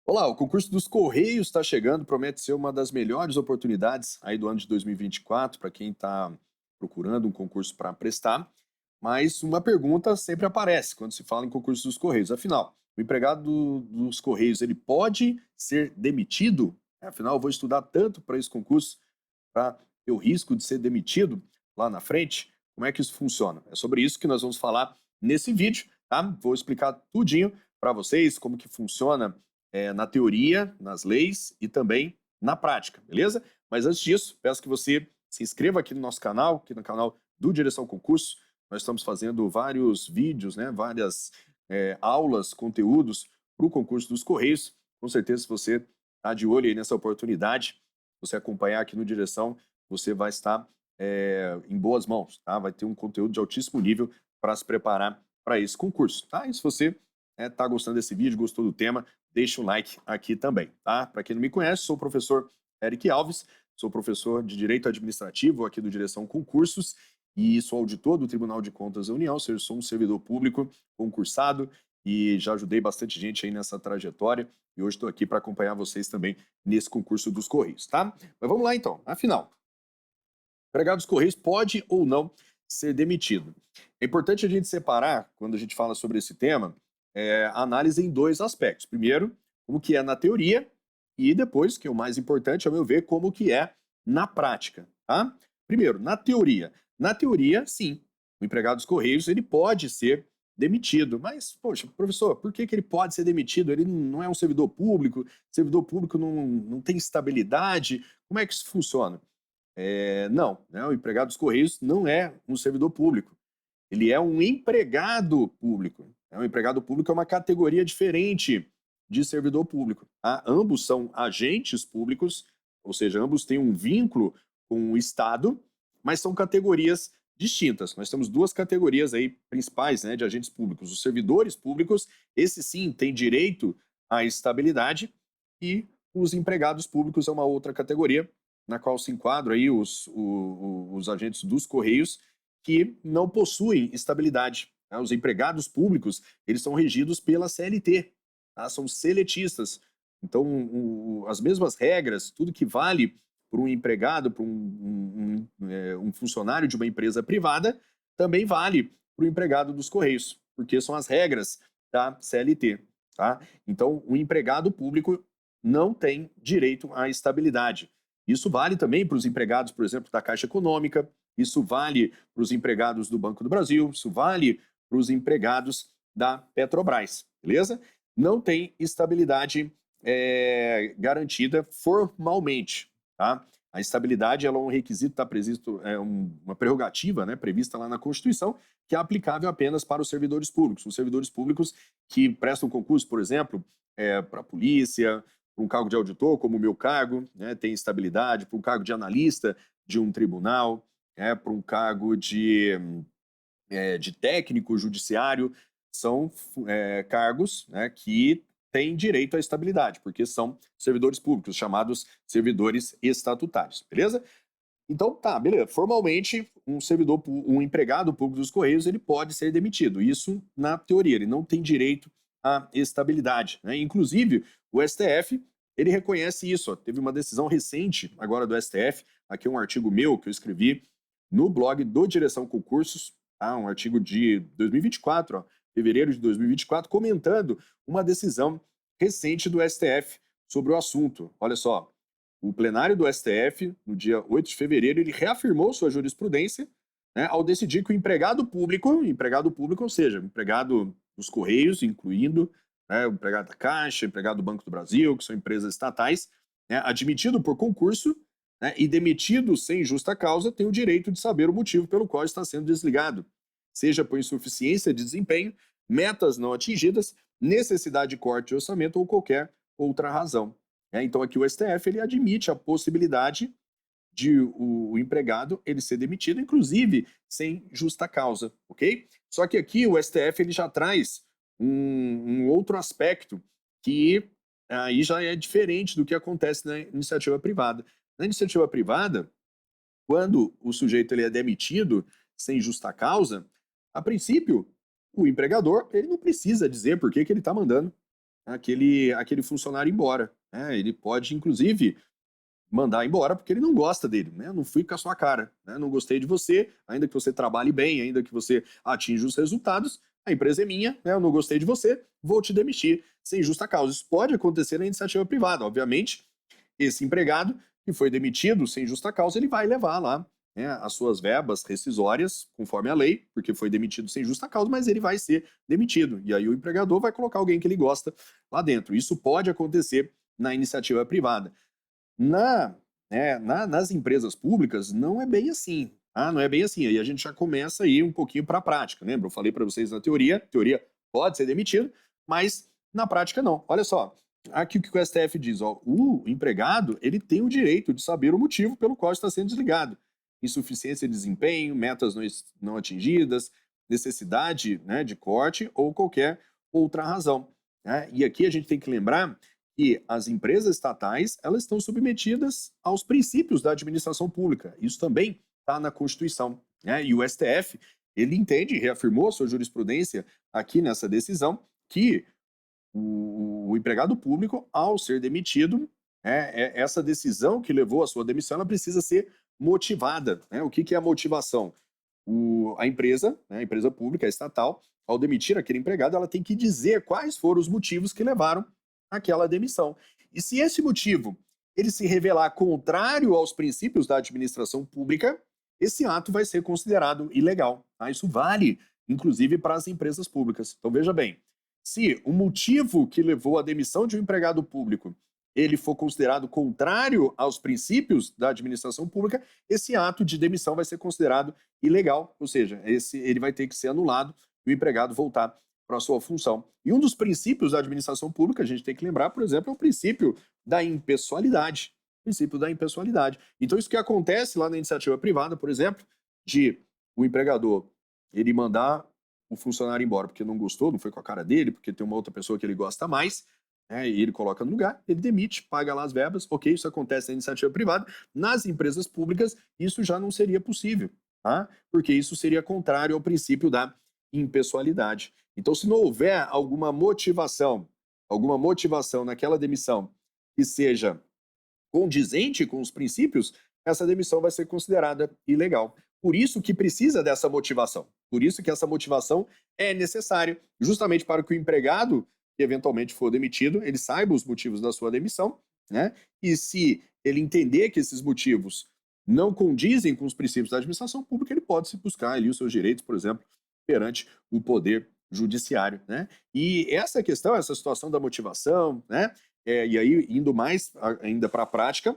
Olá, o concurso dos Correios está chegando, promete ser uma das melhores oportunidades aí do ano de 2024 para quem está procurando um concurso para prestar. Mas uma pergunta sempre aparece quando se fala em concurso dos Correios. Afinal, o empregado dos Correios ele pode ser demitido? Afinal, eu vou estudar tanto para esse concurso para ter o risco de ser demitido lá na frente? Como é que isso funciona? É sobre isso que nós vamos falar nesse vídeo, tá? Vou explicar tudinho para vocês como que funciona na teoria, nas leis e também na prática, beleza? Mas antes disso, peço que você se inscreva aqui no nosso canal, aqui no canal do Direção Concurso. Nós estamos fazendo vários vídeos, né, várias aulas, conteúdos para o concurso dos Correios. Com certeza, se você está de olho aí nessa oportunidade, você acompanhar aqui no Direção, você vai estar em boas mãos, tá? Vai ter um conteúdo de altíssimo nível para se preparar para esse concurso, tá? E se você está gostando desse vídeo, gostou do tema, deixa um like aqui também, tá? Para quem não me conhece, sou o professor Eric Alves, sou professor de Direito Administrativo aqui do Direção Concursos e sou auditor do Tribunal de Contas da União, ou seja, sou um servidor público concursado e já ajudei bastante gente aí nessa trajetória e hoje estou aqui para acompanhar vocês também nesse concurso dos Correios, tá? Mas vamos lá então, afinal, o empregado dos Correios pode ou não ser demitido? É importante a gente separar, quando a gente fala sobre esse tema, a análise em dois aspectos. Primeiro, como que é na teoria, e depois, que é o mais importante, ao meu ver, como que é na prática, tá? Primeiro, na teoria. Na teoria, sim, o empregado dos Correios ele pode ser demitido. Mas, poxa, professor, por que ele pode ser demitido? Ele não é um servidor público não tem estabilidade. Como é que isso funciona? Não, né, o empregado dos Correios não é um servidor público, ele é um empregado público. O empregado público é uma categoria diferente de servidor público. Tá? Ambos são agentes públicos, ou seja, ambos têm um vínculo com o Estado, mas são categorias distintas. Nós temos duas categorias aí principais, né, de agentes públicos. Os servidores públicos, esses sim têm direito à estabilidade, e os empregados públicos é uma outra categoria, na qual se enquadram aí os agentes dos Correios, que não possuem estabilidade. Tá? Os empregados públicos, eles são regidos pela CLT, tá? São seletistas. Então, as mesmas regras, tudo que vale para um empregado, para um funcionário de uma empresa privada, também vale para o empregado dos Correios, porque são as regras da CLT. Tá? Então, o empregado público não tem direito à estabilidade. Isso vale também para os empregados, por exemplo, da Caixa Econômica, isso vale para os empregados do Banco do Brasil, isso vale para os empregados da Petrobras, beleza? Não tem estabilidade garantida formalmente, tá? A estabilidade ela é um requisito, está previsto, uma prerrogativa, né, prevista lá na Constituição, que é aplicável apenas para os servidores públicos. Os servidores públicos que prestam concurso, por exemplo, para a polícia, para um cargo de auditor, como o meu cargo, né, tem estabilidade, para um cargo de analista de um tribunal, para um cargo de técnico judiciário, são cargos, né, que têm direito à estabilidade, porque são servidores públicos, chamados servidores estatutários, beleza? Então, tá, beleza. Formalmente, um empregado público dos Correios, ele pode ser demitido. Isso na teoria, ele não tem direito à estabilidade, né? Inclusive, o STF, ele reconhece isso. Ó. Teve uma decisão recente, agora do STF, aqui é um artigo meu que eu escrevi no blog do Direção Concursos, tá? Um artigo de 2024, ó, fevereiro de 2024, comentando uma decisão recente do STF sobre o assunto. Olha só, o plenário do STF, no dia 8 de fevereiro, ele reafirmou sua jurisprudência, né, ao decidir que o empregado público, ou seja, o empregado dos Correios, incluindo, né, o empregado da Caixa, o empregado do Banco do Brasil, que são empresas estatais, né, admitido por concurso, né, e demitido sem justa causa, tem o direito de saber o motivo pelo qual está sendo desligado, seja por insuficiência de desempenho, metas não atingidas, necessidade de corte de orçamento ou qualquer outra razão. Então aqui o STF ele admite a possibilidade de o empregado ele ser demitido, inclusive sem justa causa, ok? Só que aqui o STF ele já traz um outro aspecto que aí já é diferente do que acontece na iniciativa privada. Na iniciativa privada, quando o sujeito ele é demitido sem justa causa, a princípio, o empregador ele não precisa dizer por que ele está mandando aquele funcionário embora, né? Ele pode, inclusive, mandar embora porque ele não gosta dele, né? Não fui com a sua cara, né? Não gostei de você, ainda que você trabalhe bem, ainda que você atinja os resultados, a empresa é minha, né? Eu não gostei de você, vou te demitir sem justa causa. Isso pode acontecer na iniciativa privada, obviamente. Esse empregado que foi demitido sem justa causa, ele vai levar lá, né, as suas verbas rescisórias, conforme a lei, porque foi demitido sem justa causa, mas ele vai ser demitido. E aí o empregador vai colocar alguém que ele gosta lá dentro. Isso pode acontecer na iniciativa privada. Na, nas empresas públicas, não é bem assim. Ah, não é bem assim. Aí a gente já começa a ir um pouquinho para a prática. Lembra? Eu falei para vocês na teoria pode ser demitido, mas na prática não. Olha só, aqui o que o STF diz, ó, o empregado ele tem o direito de saber o motivo pelo qual está sendo desligado. Insuficiência de desempenho, metas não atingidas, necessidade, né, de corte ou qualquer outra razão, né? E aqui a gente tem que lembrar que as empresas estatais elas estão submetidas aos princípios da administração pública. Isso também está na Constituição, né? E o STF ele entende, reafirmou a sua jurisprudência aqui nessa decisão que o empregado público, ao ser demitido, essa decisão que levou à sua demissão, ela precisa ser motivada, né? O que é a motivação? A empresa, né, a empresa pública, a estatal, ao demitir aquele empregado, ela tem que dizer quais foram os motivos que levaram àquela demissão. E se esse motivo ele se revelar contrário aos princípios da administração pública, esse ato vai ser considerado ilegal. Tá? Isso vale, inclusive, para as empresas públicas. Então, veja bem, se o motivo que levou à demissão de um empregado público ele for considerado contrário aos princípios da administração pública, esse ato de demissão vai ser considerado ilegal, ou seja, ele vai ter que ser anulado e o empregado voltar para a sua função. E um dos princípios da administração pública, a gente tem que lembrar, por exemplo, é o princípio da impessoalidade. O princípio da impessoalidade. Então, isso que acontece lá na iniciativa privada, por exemplo, de o empregador ele mandar o funcionário embora porque não gostou, não foi com a cara dele, porque tem uma outra pessoa que ele gosta mais, e ele coloca no lugar, ele demite, paga lá as verbas, ok, isso acontece na iniciativa privada. Nas empresas públicas, isso já não seria possível, tá? Porque isso seria contrário ao princípio da impessoalidade. Então, se não houver alguma motivação naquela demissão que seja condizente com os princípios, essa demissão vai ser considerada ilegal. Por isso que precisa dessa motivação. Por isso que essa motivação é necessária, justamente para que o empregado que eventualmente for demitido, ele saiba os motivos da sua demissão, né? E se ele entender que esses motivos não condizem com os princípios da administração pública, ele pode se buscar ali os seus direitos, por exemplo, perante o poder judiciário, né? E essa questão, essa situação da motivação, né? E aí, indo mais ainda para a prática,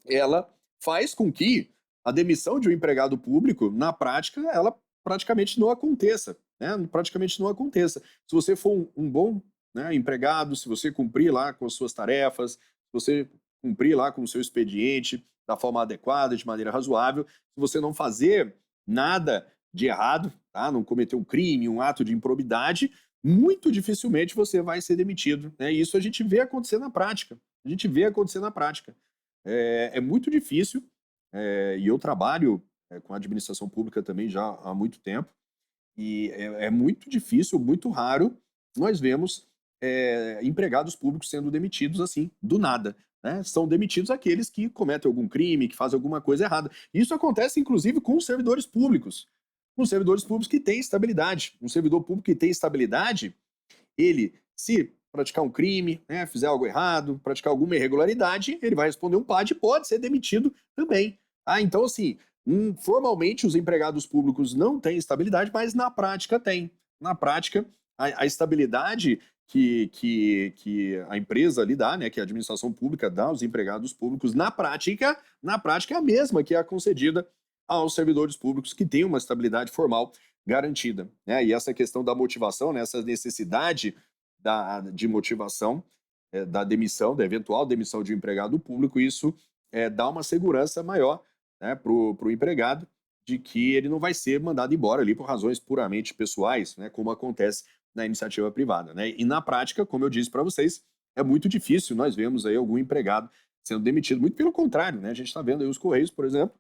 ela faz com que a demissão de um empregado público, na prática, ela praticamente não aconteça, né? Praticamente não aconteça. Se você for um bom, né, empregado, se você cumprir lá com as suas tarefas, se você cumprir lá com o seu expediente da forma adequada, de maneira razoável, se você não fazer nada de errado, tá? Não cometer um crime, um ato de improbidade, muito dificilmente você vai ser demitido, né? E isso a gente vê acontecer na prática. A gente vê acontecer na prática. É muito difícil, e eu trabalho com administração pública também já há muito tempo, e é muito difícil, muito raro, nós vemos empregados públicos sendo demitidos assim, do nada. Né? São demitidos aqueles que cometem algum crime, que fazem alguma coisa errada. Isso acontece, inclusive, com os servidores públicos. Com os servidores públicos que têm estabilidade. Um servidor público que tem estabilidade, ele, se praticar um crime, né, fizer algo errado, praticar alguma irregularidade, ele vai responder um PAD e pode ser demitido também. Então, assim, formalmente os empregados públicos não têm estabilidade, mas na prática tem. Na prática, a estabilidade que a empresa lhe dá, né, que a administração pública dá aos empregados públicos, na prática é a mesma que é a concedida aos servidores públicos que têm uma estabilidade formal garantida. Né? E essa questão da motivação, né, essa necessidade de motivação da demissão, da eventual demissão de um empregado público, isso dá uma segurança maior, né, para o empregado de que ele não vai ser mandado embora ali por razões puramente pessoais, né, como acontece na iniciativa privada. Né? E na prática, como eu disse para vocês, é muito difícil nós vemos aí algum empregado sendo demitido. Muito pelo contrário, né? A gente está vendo aí os Correios, por exemplo,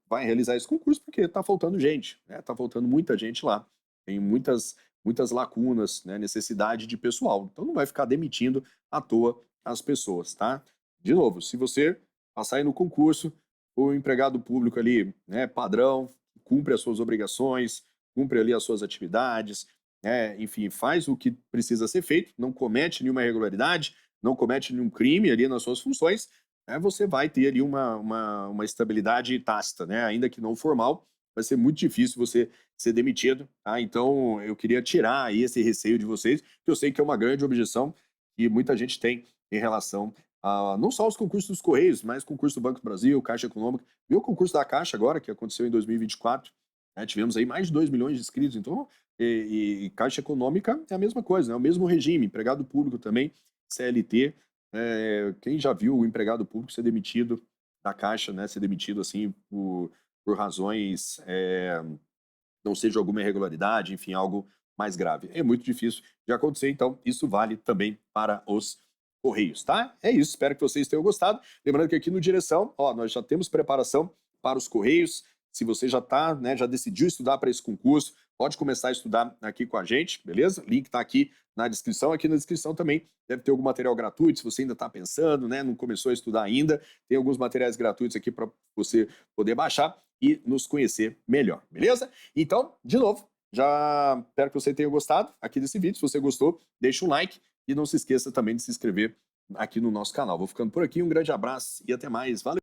vai realizar esse concurso porque está faltando gente, né? Está faltando muita gente lá. Tem muitas muitas lacunas, né, necessidade de pessoal. Então não vai ficar demitindo à toa as pessoas, tá? De novo, se você passar aí no concurso, o empregado público ali, né, padrão, cumpre as suas obrigações, cumpre ali as suas atividades, enfim, faz o que precisa ser feito, não comete nenhuma irregularidade, não comete nenhum crime ali nas suas funções, você vai ter ali uma estabilidade tácita, né? Ainda que não formal, vai ser muito difícil você ser demitido, tá? Então, eu queria tirar aí esse receio de vocês, que eu sei que é uma grande objeção que muita gente tem em relação a não só os concursos dos Correios, mas concurso do Banco do Brasil, Caixa Econômica, e o concurso da Caixa agora, que aconteceu em 2024, né? Tivemos aí mais de 2 milhões de inscritos, então, e Caixa Econômica é a mesma coisa, né? O mesmo regime, empregado público também, CLT, quem já viu o empregado público ser demitido da Caixa, né, ser demitido assim por razões, não seja alguma irregularidade, enfim, algo mais grave. É muito difícil de acontecer, então isso vale também para os Correios, tá? É isso, espero que vocês tenham gostado. Lembrando que aqui no Direção, ó, nós já temos preparação para os Correios. Se você já tá, né, já decidiu estudar para esse concurso, pode começar a estudar aqui com a gente, beleza? Link está aqui na descrição. Aqui na descrição também deve ter algum material gratuito, se você ainda está pensando, né, não começou a estudar ainda, tem alguns materiais gratuitos aqui para você poder baixar e nos conhecer melhor, beleza? Então, de novo, já espero que você tenha gostado aqui desse vídeo. Se você gostou, deixa um like e não se esqueça também de se inscrever aqui no nosso canal. Vou ficando por aqui, um grande abraço e até mais. Valeu!